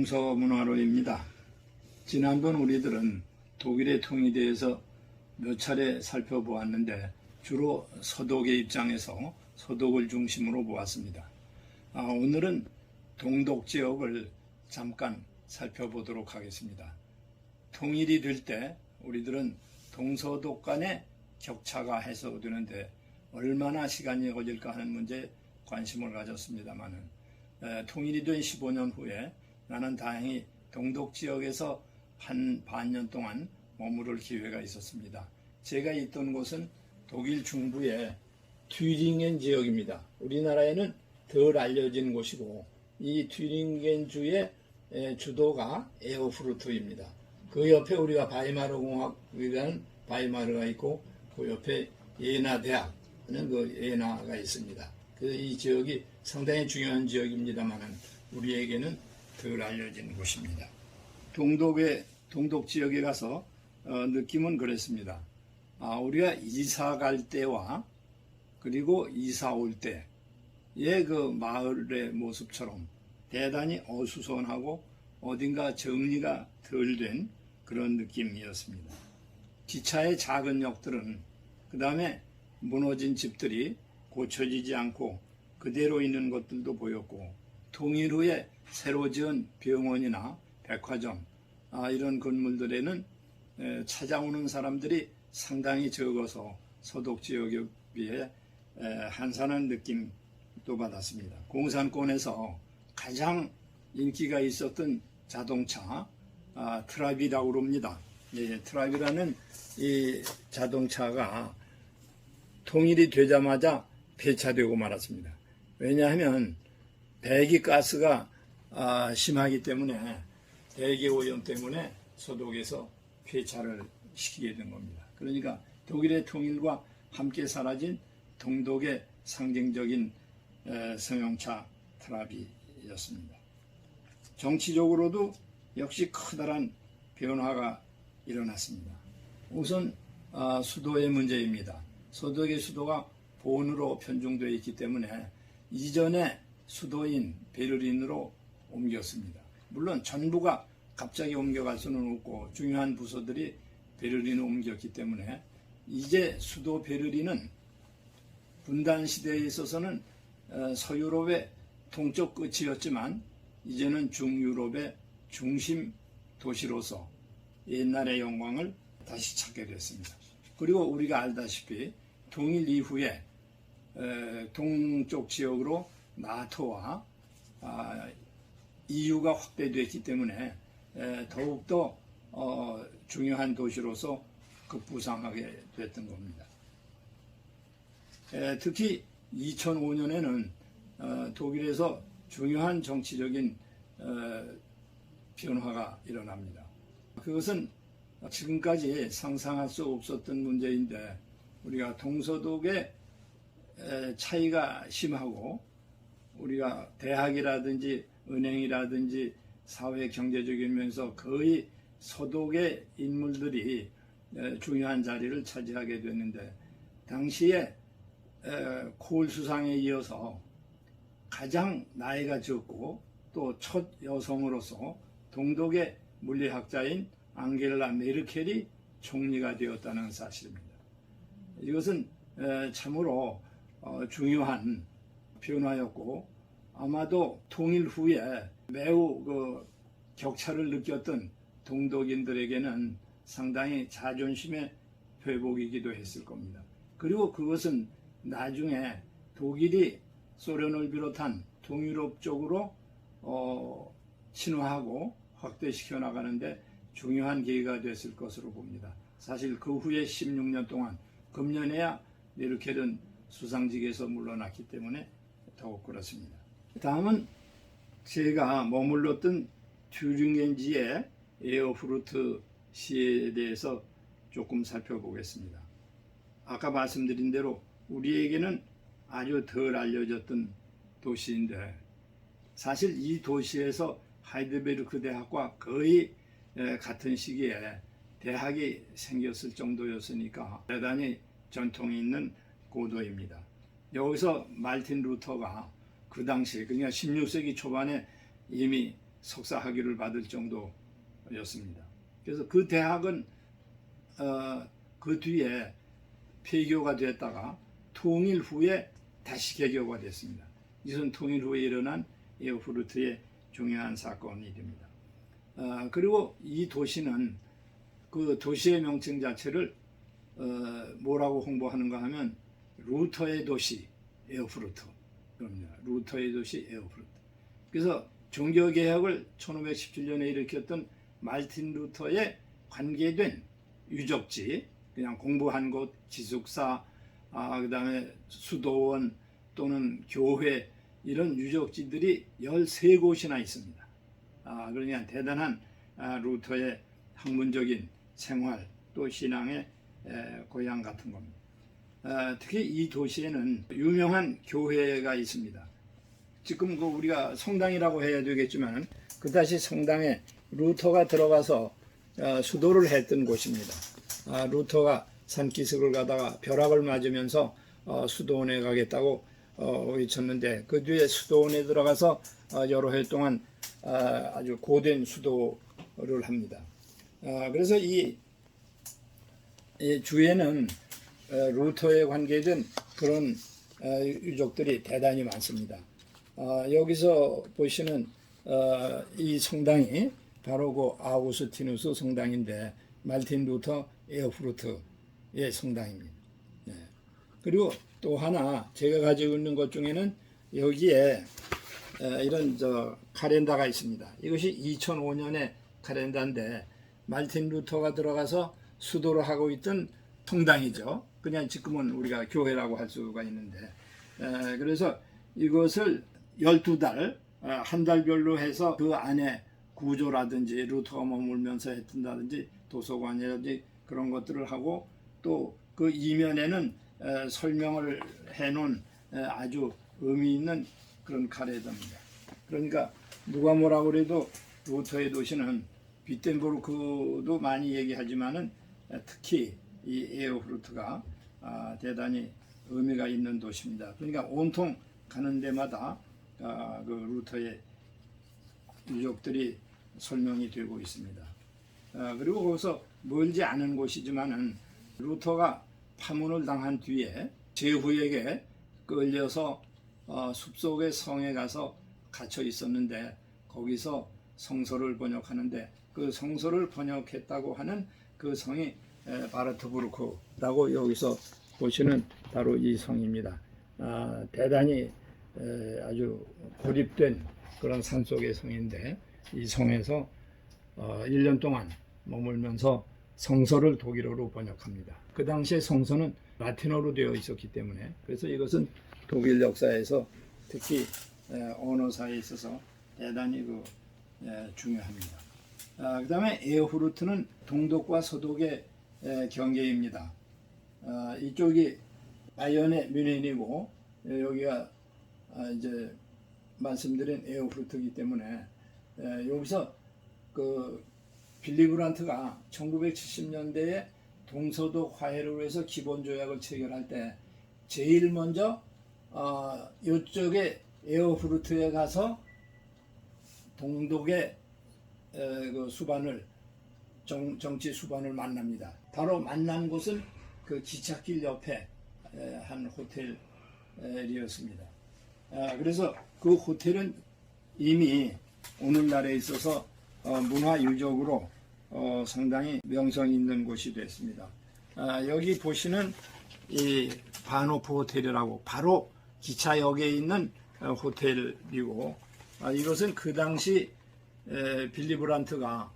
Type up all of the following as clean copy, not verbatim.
동서문화로입니다. 지난번 우리들은 독일의 통일에 대해서 몇 차례 살펴보았는데 주로 서독의 입장에서 서독을 중심으로 보았습니다. 오늘은 동독 지역을 잠깐 살펴보도록 하겠습니다. 통일이 될 때 우리들은 동서독 간의 격차가 해소되는데 얼마나 시간이 걸릴까 하는 문제에 관심을 가졌습니다만 통일이 된 15년 후에 나는 다행히 동독 지역에서 한 반년 동안 머무를 기회가 있었습니다. 제가 있던 곳은 독일 중부의 튜링겐 지역입니다. 우리나라에는 덜 알려진 곳이고 이 튜링겐 주의 주도가 에어프루트입니다. 그 옆에 우리가 바이마르 공화국이라는 바이마르가 있고 그 옆에 예나 대학 하는 그 예나가 있습니다. 이 지역이 상당히 중요한 지역입니다만 우리에게는 덜 알려진 곳입니다. 동독 지역에 가서 느낌은 그랬습니다. 우리가 이사 갈 때와 그리고 이사 올 때의 그 마을의 모습처럼 대단히 어수선하고 어딘가 정리가 덜 된 그런 느낌이었습니다. 기차의 작은 역들은 그 다음에 무너진 집들이 고쳐지지 않고 그대로 있는 것들도 보였고 통일 후에 새로 지은 병원이나 백화점 이런 건물들에는 찾아오는 사람들이 상당히 적어서 서독 지역에 비해 한산한 느낌도 받았습니다. 공산권에서 가장 인기가 있었던 자동차 트라비라고 그럽니다. 트라비라는 이 자동차가 통일이 되자마자 폐차되고 말았습니다. 왜냐하면 배기가스가 심하기 때문에 대기오염 때문에 서독에서 폐차를 시키게 된 겁니다. 그러니까 독일의 통일과 함께 사라진 동독의 상징적인 승용차 트라비였습니다. 정치적으로도 역시 커다란 변화가 일어났습니다. 우선 수도의 문제입니다. 서독의 수도가 본으로 편중되어 있기 때문에 이전에 수도인 베를린으로 옮겼습니다. 물론 전부가 갑자기 옮겨갈 수는 없고 중요한 부서들이 베를린으로 옮겼기 때문에 이제 수도 베를린은 분단 시대에 있어서는 서유럽의 동쪽 끝이었지만 이제는 중유럽의 중심 도시로서 옛날의 영광을 다시 찾게 됐습니다. 그리고 우리가 알다시피 통일 이후에 동쪽 지역으로 나토와 EU가 확대됐기 때문에 더욱더 중요한 도시로서 급부상하게 됐던 겁니다. 특히 2005년에는 독일에서 중요한 정치적인 변화가 일어납니다. 그것은 지금까지 상상할 수 없었던 문제인데 우리가 동서독의 차이가 심하고 우리가 대학이라든지 은행이라든지 사회 경제적인 면에서 거의 서독의 인물들이 중요한 자리를 차지하게 됐는데 당시에 콜 수상에 이어서 가장 나이가 적고 또 첫 여성으로서 동독의 물리학자인 앙겔라 메르켈이 총리가 되었다는 사실입니다. 이것은 참으로 중요한 변화였고 아마도 통일 후에 매우 격차를 느꼈던 동독인들에게는 상당히 자존심의 회복이기도 했을 겁니다. 그리고 그것은 나중에 독일이 소련을 비롯한 동유럽 쪽으로 친화하고 확대시켜 나가는데 중요한 계기가 됐을 것으로 봅니다. 사실 그 후에 16년 동안 금년에야 메르켈은 수상직에서 물러났기 때문에 더욱 그렇습니다. 다음은 제가 머물렀던 튜링겐지의 에어프루트 시에 대해서 조금 살펴보겠습니다. 아까 말씀드린 대로 우리에게는 아주 덜 알려졌던 도시인데 사실 이 도시에서 하이델베르크 대학과 거의 같은 시기에 대학이 생겼을 정도였으니까 대단히 전통이 있는 고도입니다. 여기서 말틴 루터가 그 당시 그러니까 16세기 초반에 이미 석사 학위를 받을 정도였습니다. 그래서 그 대학은 그 뒤에 폐교가 됐다가 통일 후에 다시 개교가 됐습니다. 이것은 통일 후에 일어난 에어프루트의 중요한 사건이 됩니다. 그리고 이 도시는 그 도시의 명칭 자체를 뭐라고 홍보하는가 하면 루터의 도시 에어프루트, 그럽니다. 루터의 도시 에어프루트. 그래서 종교개혁을 1517년에 일으켰던 말틴 루터에 관계된 유적지, 그냥 공부한 곳, 기숙사, 그다음에 수도원 또는 교회, 이런 유적지들이 13곳이나 있습니다. 그러니까 대단한 루터의 학문적인 생활 또 신앙의 고향 같은 겁니다. 특히 이 도시에는 유명한 교회가 있습니다. 지금 그 우리가 성당이라고 해야 되겠지만 그다시 성당에 루터가 들어가서 수도를 했던 곳입니다. 루터가 산기슭을 가다가 벼락을 맞으면서 수도원에 가겠다고 외쳤는데 그 뒤에 수도원에 들어가서 여러 해 동안 아주 고된 수도를 합니다. 그래서 이 주에는 루터에 관계된 그런 유적들이 대단히 많습니다. 여기서 보시는 이 성당이 바로 그 아우구스티누스 성당인데 말틴 루터 에어프루트의 성당입니다. 네. 그리고 또 하나 제가 가지고 있는 것 중에는 여기에 이런 카렌다가 있습니다. 이것이 2005년의 카렌다인데 말틴 루터가 들어가서 수도를 하고 있던 성당이죠. 그냥 지금은 우리가 교회라고 할 수가 있는데 그래서 이것을 12달 한 달별로 해서 그 안에 구조라든지 루터가 머물면서 했던다든지 도서관이라든지 그런 것들을 하고 또 그 이면에는 설명을 해놓은 아주 의미 있는 그런 카레다입니다. 그러니까 누가 뭐라고 그래도 루터의 도시는 비텐부르크도 많이 얘기하지만은 특히 이 에어프루트가 대단히 의미가 있는 도시입니다. 그러니까 온통 가는 데마다 그 루터의 유적들이 설명이 되고 있습니다. 그리고 거기서 멀지 않은 곳이지만은 루터가 파문을 당한 뒤에 제후에게 끌려서 숲속의 성에 가서 갇혀 있었는데 거기서 성서를 번역하는데 그 성서를 번역했다고 하는 그 성이 바르트부르크라고 여기서 보시는 바로 이 성입니다. 대단히 아주 고립된 그런 산속의 성인데 이 성에서 1년 동안 머물면서 성서를 독일어로 번역합니다. 그 당시에 성서는 라틴어로 되어 있었기 때문에 그래서 이것은 독일 역사에서 특히 언어사에 있어서 대단히 중요합니다. 그 다음에 에어프루트는 동독과 서독의 경계입니다. 이쪽이 바이언의 뮌헨이고 여기가 이제 말씀드린 에어프루트이기 때문에 여기서 그 빌리 그란트가 1970년대에 동서독 화해를 위해서 기본조약을 체결할 때 제일 먼저 이쪽에 에어프루트에 가서 동독의 그 수반을 정치 수반을 만납니다. 바로 만난 곳은 그 기찻길 옆에 한 호텔이었습니다. 그래서 그 호텔은 이미 오늘날에 있어서 문화유적으로 상당히 명성 있는 곳이 됐습니다. 여기 보시는 이 바노프 호텔이라고 바로 기차역에 있는 호텔이고 이것은 그 당시 빌리 브란트가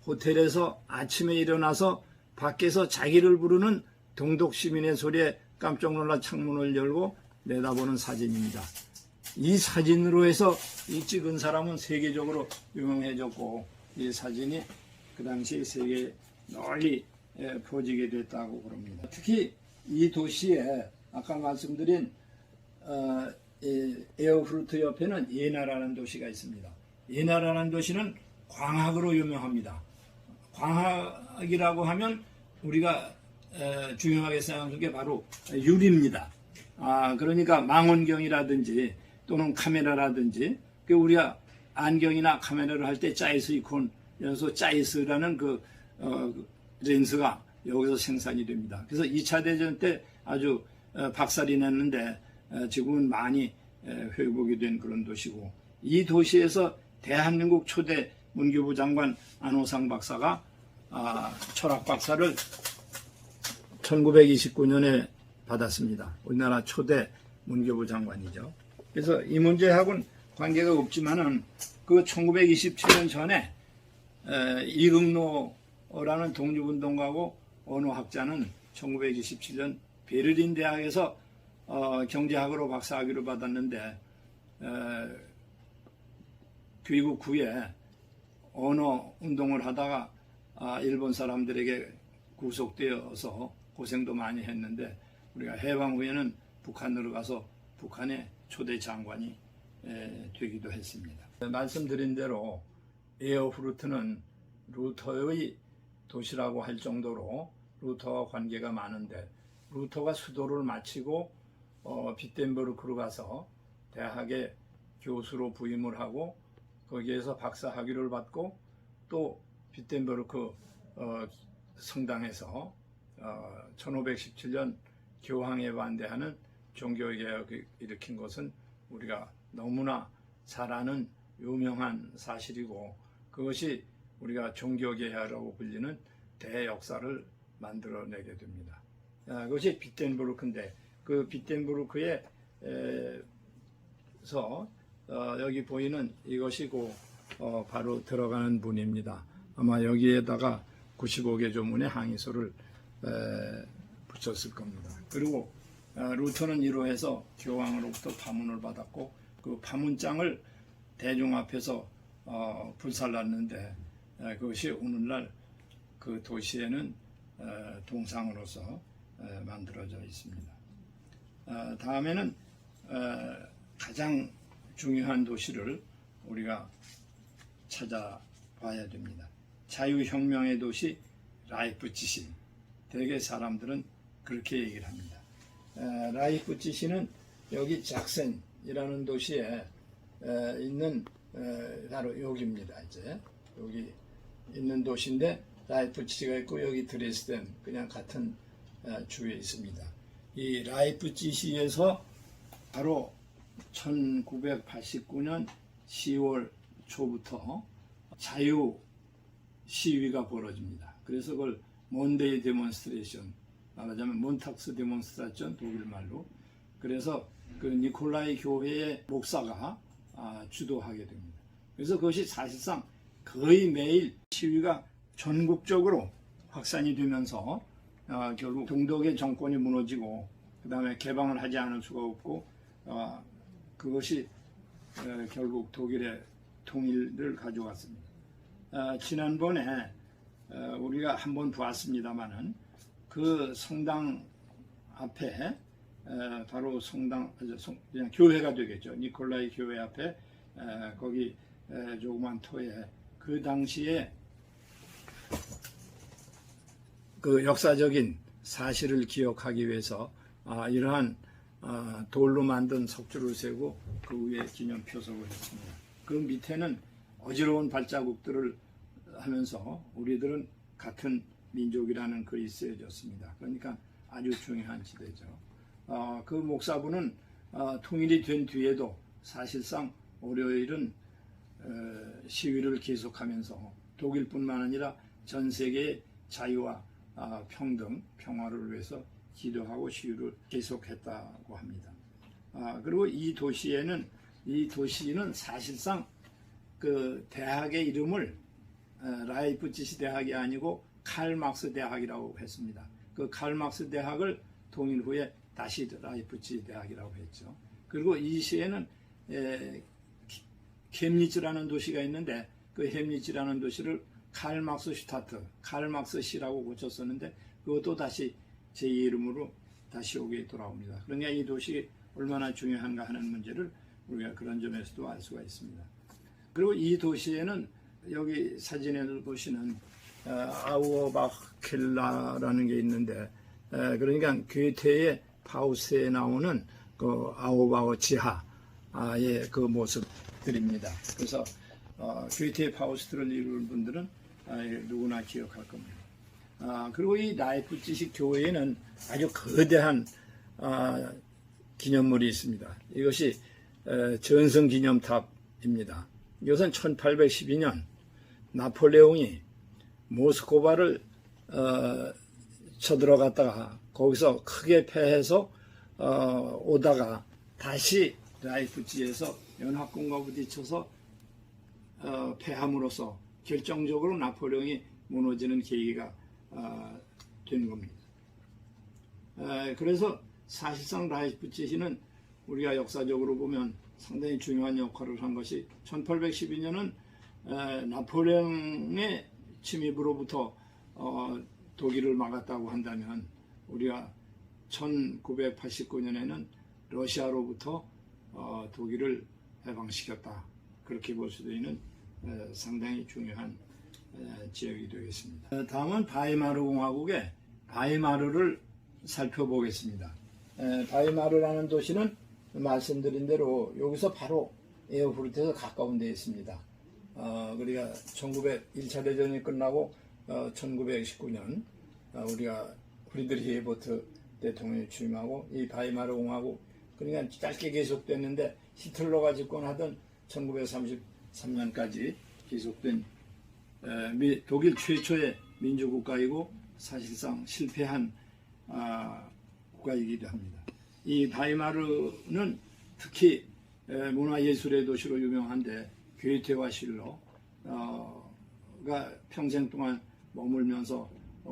호텔에서 아침에 일어나서 밖에서 자기를 부르는 동독 시민의 소리에 깜짝 놀라 창문을 열고 내다보는 사진입니다. 이 사진으로 해서 이 찍은 사람은 세계적으로 유명해졌고 이 사진이 그 당시 세계에 널리 퍼지게 됐다고 그럽니다. 특히 이 도시에 아까 말씀드린 에어프루트 옆에는 예나라는 도시가 있습니다. 예나라는 도시는 광학으로 유명합니다. 광학이라고 하면 우리가 중요하게 생각하는 게 바로 유리입니다. 그러니까 망원경이라든지 또는 카메라라든지 우리가 안경이나 카메라를 할 때 짜이스 이콘, 여기서 짜이스라는 그 렌즈가 여기서 생산이 됩니다. 그래서 2차 대전 때 아주 박살이 났는데 지금은 많이 회복이 된 그런 도시고, 이 도시에서 대한민국 초대 문교부 장관 안호상 박사가 철학 박사를 1929년에 받았습니다. 우리나라 초대 문교부 장관이죠. 그래서 이 문제하고는 관계가 없지만은 그 1927년 전에 이응노라는 독립운동가고 언어학자는 1927년 베를린 대학에서 경제학으로 박사학위를 받았는데 귀국 후에 언어 운동을 하다가 일본 사람들에게 구속되어서 고생도 많이 했는데, 우리가 해방 후에는 북한으로 가서 북한의 초대 장관이 되기도 했습니다. 말씀드린 대로 에어프루트는 루터의 도시라고 할 정도로 루터와 관계가 많은데, 루터가 수도를 마치고 비텐베르크로 가서 대학에 교수로 부임을 하고 거기에서 박사 학위를 받고 또 비텐베르크 성당에서 1517년 교황에 반대하는 종교개혁을 일으킨 것은 우리가 너무나 잘 아는 유명한 사실이고, 그것이 우리가 종교개혁이라고 불리는 대역사를 만들어내게 됩니다. 그것이 비텐베르크인데, 그 비텐베르크에서 여기 보이는 이것이고 바로 들어가는 문입니다. 아마 여기에다가 95개 조문의 항의서를 붙였을 겁니다. 그리고 루터는 이로해서 교황으로부터 파문을 받았고, 그 파문장을 대중 앞에서 불살랐는데, 그것이 오늘날 그 도시에는 동상으로서 만들어져 있습니다. 다음에는 가장 중요한 도시를 우리가 찾아봐야 됩니다. 자유혁명의 도시 라이프치히. 대개 사람들은 그렇게 얘기를 합니다. 라이프치히는 여기 작센이라는 도시에 있는 바로 여기입니다. 이제 여기 있는 도시인데, 라이프치히가 있고 여기 드레스덴, 그냥 같은 주에 있습니다. 이 라이프치히에서 바로 1989년 10월 초부터 자유 시위가 벌어집니다. 그래서 그걸 몬데이 데몬스트레이션, 말하자면 몬탁스 데몬스트레이션 독일말로. 그래서 그 니콜라이 교회의 목사가 주도하게 됩니다. 그래서 그것이 사실상 거의 매일 시위가 전국적으로 확산이 되면서 결국 동독의 정권이 무너지고, 그 다음에 개방을 하지 않을 수가 없고, 그것이 결국 독일의 통일을 가져왔습니다. 지난번에 우리가 한번 보았습니다마는 그 성당 앞에 바로 성당, 그냥 교회가 되겠죠. 니콜라이 교회 앞에 거기 조그만 터에 그 당시에 그 역사적인 사실을 기억하기 위해서 이러한 돌로 만든 석주를 세고 그 위에 기념표석을 했습니다. 그 밑에는 어지러운 발자국들을 하면서 우리들은 같은 민족이라는 글이 쓰여졌습니다. 그러니까 아주 중요한 지대죠. 그 목사분은 통일이 된 뒤에도 사실상 월요일은 시위를 계속하면서 독일뿐만 아니라 전 세계의 자유와 평등, 평화를 위해서 기도하고 시위를 계속했다고 합니다. 그리고 이 도시는 사실상 그 대학의 이름을 라이프치히 대학이 아니고 칼막스 대학이라고 했습니다. 그 칼막스 대학을 통일 후에 다시 라이프치히 대학이라고 했죠. 그리고 이 시에는 켐니츠라는 도시가 있는데, 그 켐니츠라는 도시를 칼막스 슈타트, 칼막스 시라고 고쳤었는데, 그것도 다시 제 이름으로 다시 오게 돌아옵니다. 그러니까 이 도시 얼마나 중요한가 하는 문제를 우리가 그런 점에서도 알 수가 있습니다. 그리고 이 도시에는 여기 사진에 보시는 아우어바켈라라는 게 있는데, 그러니까 괴테의 파우스에 나오는 그 아우바어 지하의 그 모습들입니다. 그래서 괴테 파우스트를 이루는 분들은 누구나 기억할 겁니다. 그리고 이 라이프치히 교회에는 아주 거대한 기념물이 있습니다. 이것이 전승기념탑입니다. 이것은 1812년 나폴레옹이 모스크바를 쳐들어갔다가 거기서 크게 패해서 오다가 다시 라이프치히에서 연합군과 부딪혀서 패함으로써 결정적으로 나폴레옹이 무너지는 계기가 된 겁니다. 그래서 사실상 라이프치히는 우리가 역사적으로 보면 상당히 중요한 역할을 한 것이 1812년은 나폴레옹의 침입으로부터 독일을 막았다고 한다면 우리가 1989년에는 러시아로부터 독일을 해방시켰다. 그렇게 볼 수도 있는 상당히 중요한 지역이 되겠습니다. 다음은 바이마르 공화국의 바이마르를 살펴보겠습니다. 바이마르라는 도시는 말씀드린 대로 여기서 바로 에어프루트에서 가까운 데에 있습니다. 우리가 1차 대전이 끝나고 1919년 우리가 프리드리히 에버트 대통령이 취임하고 이 바이마르 공화국 그러니까 짧게 계속됐는데 히틀러가 집권하던 1933년까지 계속된 독일 최초의 민주국가이고 사실상 실패한 국가이기도 합니다. 이 바이마르는 특히 문화예술의 도시로 유명한데 괴테와 실러가 평생 동안 머물면서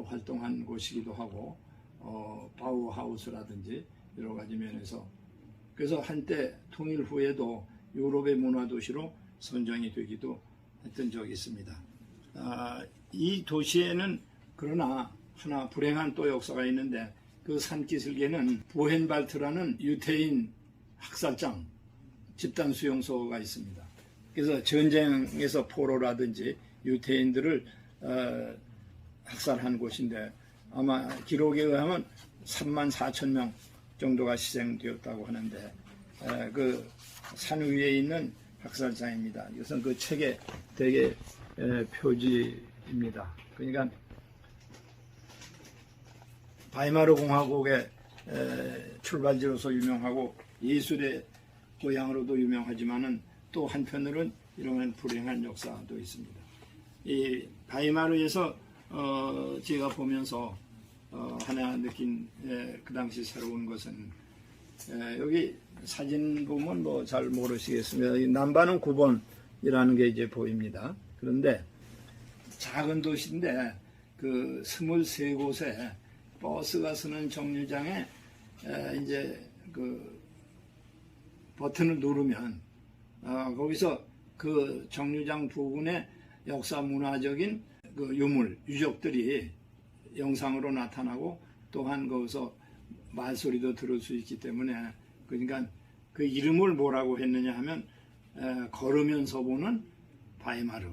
활동한 곳이기도 하고 바우하우스라든지 여러 가지 면에서 그래서 한때 통일 후에도 유럽의 문화도시로 선정이 되기도 했던 적이 있습니다. 이 도시에는 그러나 하나 불행한 또 역사가 있는데 그 산기슭에는 부헨발트라는 유태인 학살장 집단 수용소가 있습니다. 그래서 전쟁에서 포로라든지 유태인들을 학살한 곳인데 아마 기록에 의하면 3만 4천 명 정도가 희생되었다고 하는데 그 산 위에 있는 학살장입니다. 이것은 그 책의 대개 표지입니다. 그러니까 바이마르 공화국의 출발지로서 유명하고 예술의 고향으로도 유명하지만은 또 한편으로는 이런 불행한 역사도 있습니다. 이 바이마르에서 제가 보면서 하나 느낀 그 당시 새로운 것은 여기 사진 보면 뭐 잘 모르시겠습니다. 이 남반은 9번이라는 게 이제 보입니다. 그런데 작은 도시인데 그 23곳에 버스가 서는 정류장에 이제 그 버튼을 누르면 거기서 그 정류장 부근에 역사 문화적인 그 유물, 유적들이 영상으로 나타나고 또한 거기서 말소리도 들을 수 있기 때문에 그러니까 그 이름을 뭐라고 했느냐 하면 걸으면서 보는 바이마르,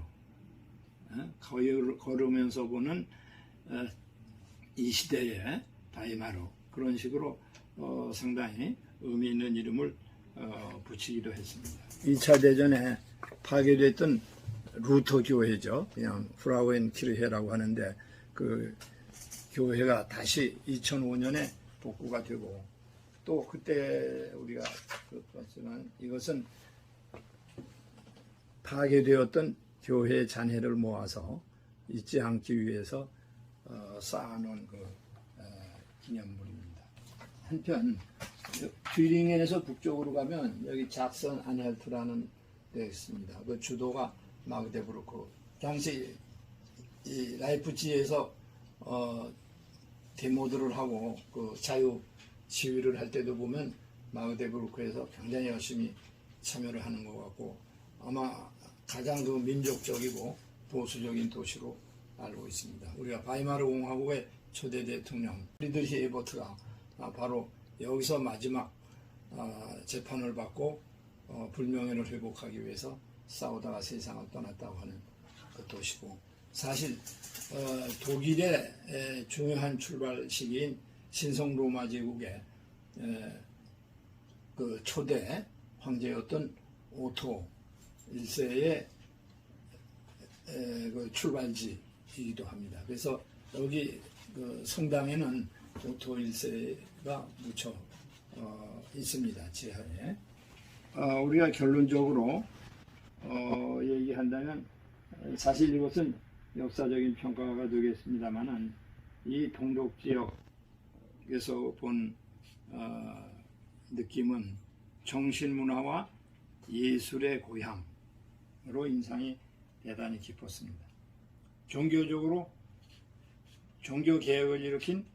걸으면서 보는 이 시대의 바이마르 그런 식으로 상당히 의미 있는 이름을 붙이기도 했습니다. 2차 대전에 파괴됐던 루터 교회죠. 그냥 프라우엔 키르헤라고 하는데 그 교회가 다시 2005년에 복구가 되고 또 그때 우리가 봤지만 이것은 파괴되었던 교회 잔해를 모아서 잊지 않기 위해서 쌓아놓은 그 기념물입니다. 한편 튜링겐에서 북쪽으로 가면 여기 작선 안헬트라는 데 있습니다. 그 주도가 마그데부르크. 당시 이 라이프치히에서 데모들을 하고 그 자유 시위를 할 때도 보면 마그데부르크에서 굉장히 열심히 참여를 하는 것 같고 아마 가장 그 민족적이고 보수적인 도시로 알고 있습니다. 우리가 바이마르 공화국의 초대 대통령 프리드리히 에버트가 바로 여기서 마지막 재판을 받고 불명예를 회복하기 위해서 싸우다가 세상을 떠났다고 하는 그 도시고 사실 독일의 중요한 출발 시기인 신성 로마 제국의 그 초대 황제였던 오토 1세의 그 출발지이기도 합니다. 그래서 여기 그 성당에는 오토 1세가 묻혀 있습니다. 지하에. 우리가 결론적으로 얘기한다면 사실 이것은 역사적인 평가가 되겠습니다만은 이 동독 지역에서 본 느낌은 정신문화와 예술의 고향으로 인상이 대단히 깊었습니다. 종교적으로 종교개혁을 일으킨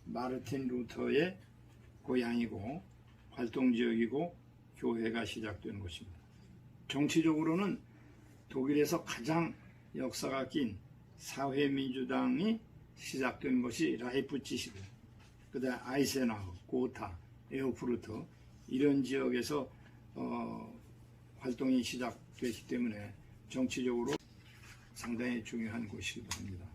마르틴 루터의 고향이고 활동지역이고 교회가 시작된 곳입니다. 정치적으로는 독일에서 가장 역사가 긴 사회민주당이 시작된 것이 라이프치히고 그다음 아이센하우, 고타, 에어프루트 이런 지역에서 활동이 시작됐기 때문에 정치적으로 상당히 중요한 곳이기도 합니다.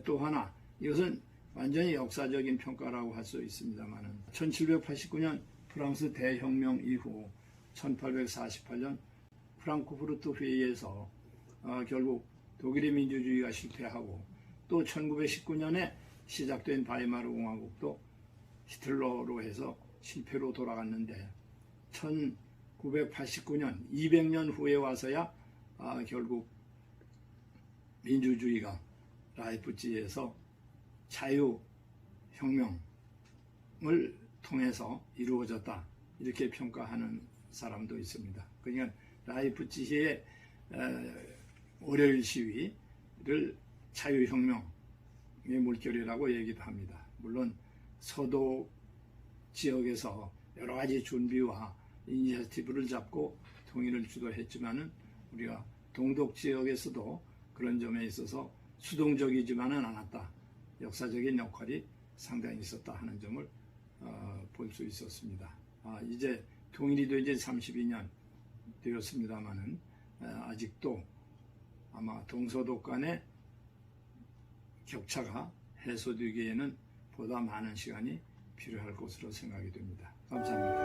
또 하나 이것은 완전히 역사적인 평가라고 할 수 있습니다만 1789년 프랑스 대혁명 이후 1848년 프랑크푸르트 회의에서 결국 독일의 민주주의가 실패하고 또 1919년에 시작된 바이마르 공화국도 히틀러로 해서 실패로 돌아갔는데 1989년 200년 후에 와서야 결국 민주주의가 라이프치히에서 자유혁명을 통해서 이루어졌다 이렇게 평가하는 사람도 있습니다. 그러니까 라이프치히의 월요일 시위를 자유혁명의 물결이라고 얘기도 합니다. 물론 서도 지역에서 여러 가지 준비와 이니셔티브를 잡고 통일을 주도했지만은 우리가 동독 지역에서도 그런 점에 있어서 수동적이지만은 않았다. 역사적인 역할이 상당히 있었다 하는 점을 볼 수 있었습니다. 이제 통일이 된 지 32년 되었습니다만은 아직도 아마 동서독 간의 격차가 해소되기에는 보다 많은 시간이 필요할 것으로 생각이 됩니다. 감사합니다.